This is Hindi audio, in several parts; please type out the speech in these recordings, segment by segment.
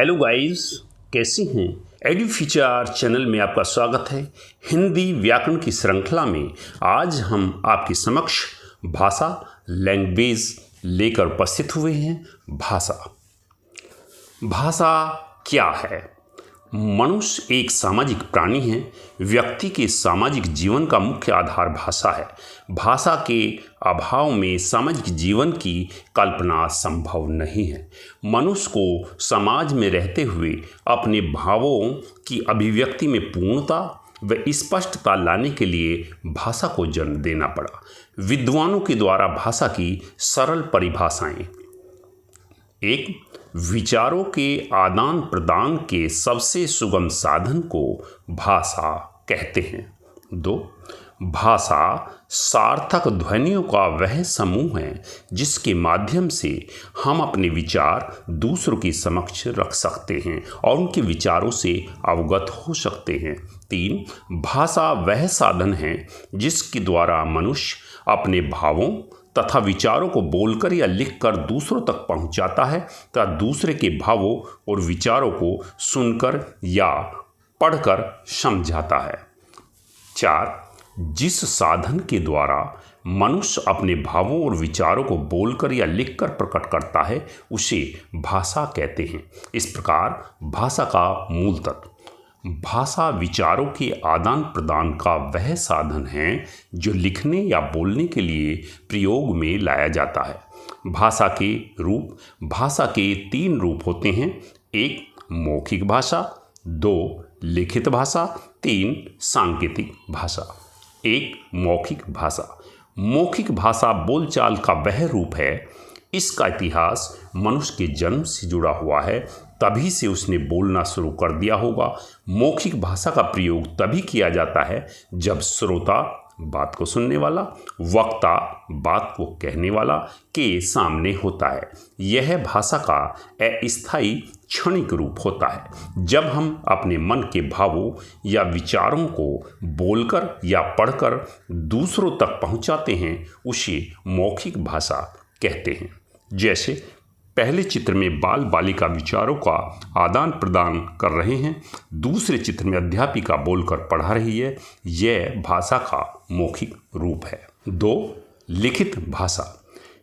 हेलो गाइस, कैसी हैं। एडू फीचर चैनल में आपका स्वागत है। हिंदी व्याकरण की श्रृंखला में आज हम आपके समक्ष भाषा लैंग्वेज लेकर उपस्थित हुए हैं। भाषा क्या है? मनुष्य एक सामाजिक प्राणी है। व्यक्ति के सामाजिक जीवन का मुख्य आधार भाषा है। भाषा के अभाव में सामाजिक जीवन की कल्पना संभव नहीं है। मनुष्य को समाज में रहते हुए अपने भावों की अभिव्यक्ति में पूर्णता व स्पष्टता लाने के लिए भाषा को जन्म देना पड़ा। विद्वानों के द्वारा भाषा की सरल परिभाषाएं: एक, विचारों के आदान प्रदान के सबसे सुगम साधन को भाषा कहते हैं। दो, भाषा सार्थक ध्वनियों का वह समूह है जिसके माध्यम से हम अपने विचार दूसरों के समक्ष रख सकते हैं और उनके विचारों से अवगत हो सकते हैं। तीन, भाषा वह साधन है जिसके द्वारा मनुष्य अपने भावों तथा विचारों को बोलकर या लिखकर दूसरों तक पहुंचाता है तथा दूसरे के भावों और विचारों को सुनकर या पढ़कर समझाता है। चार, जिस साधन के द्वारा मनुष्य अपने भावों और विचारों को बोलकर या लिखकर प्रकट करता है उसे भाषा कहते हैं। इस प्रकार भाषा का मूल तत्व: भाषा विचारों के आदान प्रदान का वह साधन है जो लिखने या बोलने के लिए प्रयोग में लाया जाता है। भाषा के रूप: भाषा के तीन रूप होते हैं। एक, मौखिक भाषा। दो, लिखित भाषा। तीन, सांकेतिक भाषा। एक, मौखिक भाषा। मौखिक भाषा बोलचाल का वह रूप है। इसका इतिहास मनुष्य के जन्म से जुड़ा हुआ है। तभी से उसने बोलना शुरू कर दिया होगा। मौखिक भाषा का प्रयोग तभी किया जाता है जब श्रोता, बात को सुनने वाला, वक्ता, बात को कहने वाला के सामने होता है। यह भाषा का अस्थायी क्षणिक रूप होता है। जब हम अपने मन के भावों या विचारों को बोलकर या पढ़कर दूसरों तक पहुंचाते हैं उसे मौखिक भाषा कहते हैं। जैसे पहले चित्र में बाल बालिका विचारों का आदान प्रदान कर रहे हैं, दूसरे चित्र में अध्यापिका बोलकर पढ़ा रही है। यह भाषा का मौखिक रूप है। दो, लिखित भाषा।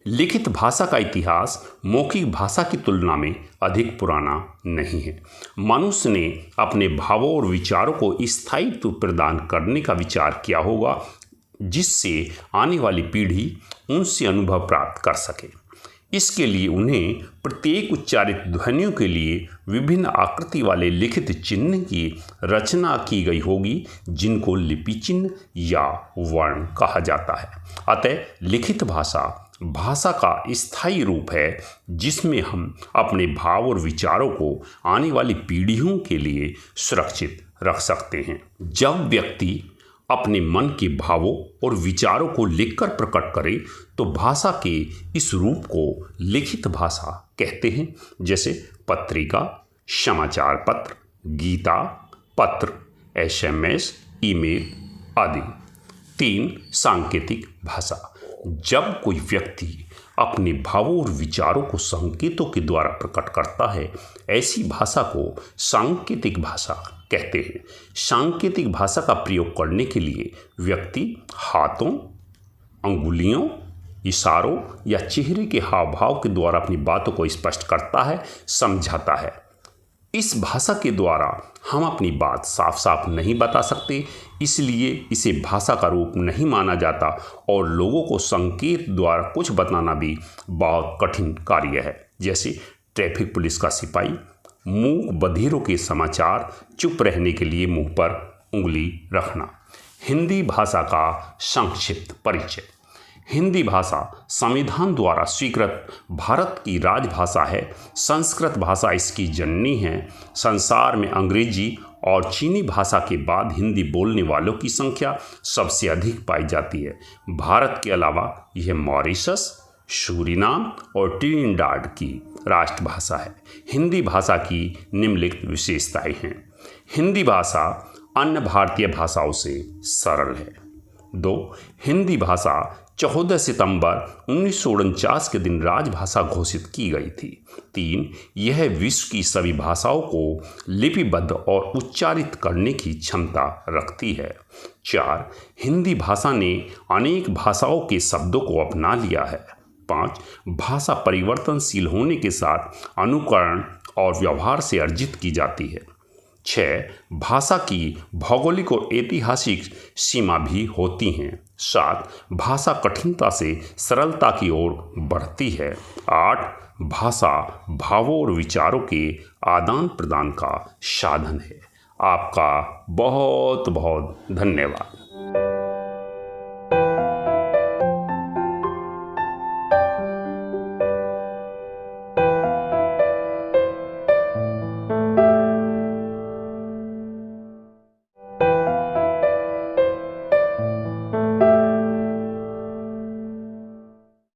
लिखित भाषा का इतिहास मौखिक भाषा की तुलना में अधिक पुराना नहीं है। मनुष्य ने अपने भावों और विचारों को स्थायित्व प्रदान करने का विचार किया होगा जिससे आने वाली पीढ़ी उनसे अनुभव प्राप्त कर सके। इसके लिए उन्हें प्रत्येक उच्चारित ध्वनियों के लिए विभिन्न आकृति वाले लिखित चिन्ह की रचना की गई होगी जिनको लिपि चिन्ह या वर्ण कहा जाता है। अतः लिखित भाषा भाषा का स्थायी रूप है जिसमें हम अपने भाव और विचारों को आने वाली पीढ़ियों के लिए सुरक्षित रख सकते हैं। जब व्यक्ति अपने मन के भावों और विचारों को लिखकर प्रकट करे तो भाषा के इस रूप को लिखित भाषा कहते हैं। जैसे पत्रिका, समाचार पत्र, गीता, पत्र, SMS, ईमेल आदि। तीन, सांकेतिक भाषा। जब कोई व्यक्ति अपने भावों और विचारों को संकेतों के द्वारा प्रकट करता है ऐसी भाषा को सांकेतिक भाषा कहते हैं। सांकेतिक भाषा का प्रयोग करने के लिए व्यक्ति हाथों, अंगुलियों, इशारों या चेहरे के हाव भाव के द्वारा अपनी बातों को स्पष्ट करता है, समझाता है। इस भाषा के द्वारा हम अपनी बात साफ साफ नहीं बता सकते, इसलिए इसे भाषा का रूप नहीं माना जाता और लोगों को संकेत द्वारा कुछ बताना भी बहुत कठिन कार्य है। जैसे ट्रैफिक पुलिस का सिपाही मूक बधिरों के समाचार चुप रहने के लिए मुंह पर उंगली रखना। हिंदी भाषा का संक्षिप्त परिचय: हिंदी भाषा संविधान द्वारा स्वीकृत भारत की राजभाषा है। संस्कृत भाषा इसकी जननी है। संसार में अंग्रेजी और चीनी भाषा के बाद हिंदी बोलने वालों की संख्या सबसे अधिक पाई जाती है। भारत के अलावा यह मॉरिशस, सूरीनाम और ट्रिनिडाड की राष्ट्रभाषा है। हिंदी भाषा की निम्नलिखित विशेषताएं हैं। हिंदी भाषा अन्य भारतीय भाषाओं से सरल है। दो, हिंदी भाषा 14 सितंबर 1949 के दिन राजभाषा घोषित की गई थी। 3. यह विश्व की सभी भाषाओं को लिपिबद्ध और उच्चारित करने की क्षमता रखती है। 4. हिंदी भाषा ने अनेक भाषाओं के शब्दों को अपना लिया है। 5. भाषा परिवर्तनशील होने के साथ अनुकरण और व्यवहार से अर्जित की जाती है। 6. भाषा की भौगोलिक और ऐतिहासिक सीमा भी होती हैं। 7. भाषा कठिनता से सरलता की ओर बढ़ती है। 8. भाषा भावों और विचारों के आदान प्रदान का साधन है। आपका बहुत बहुत धन्यवाद।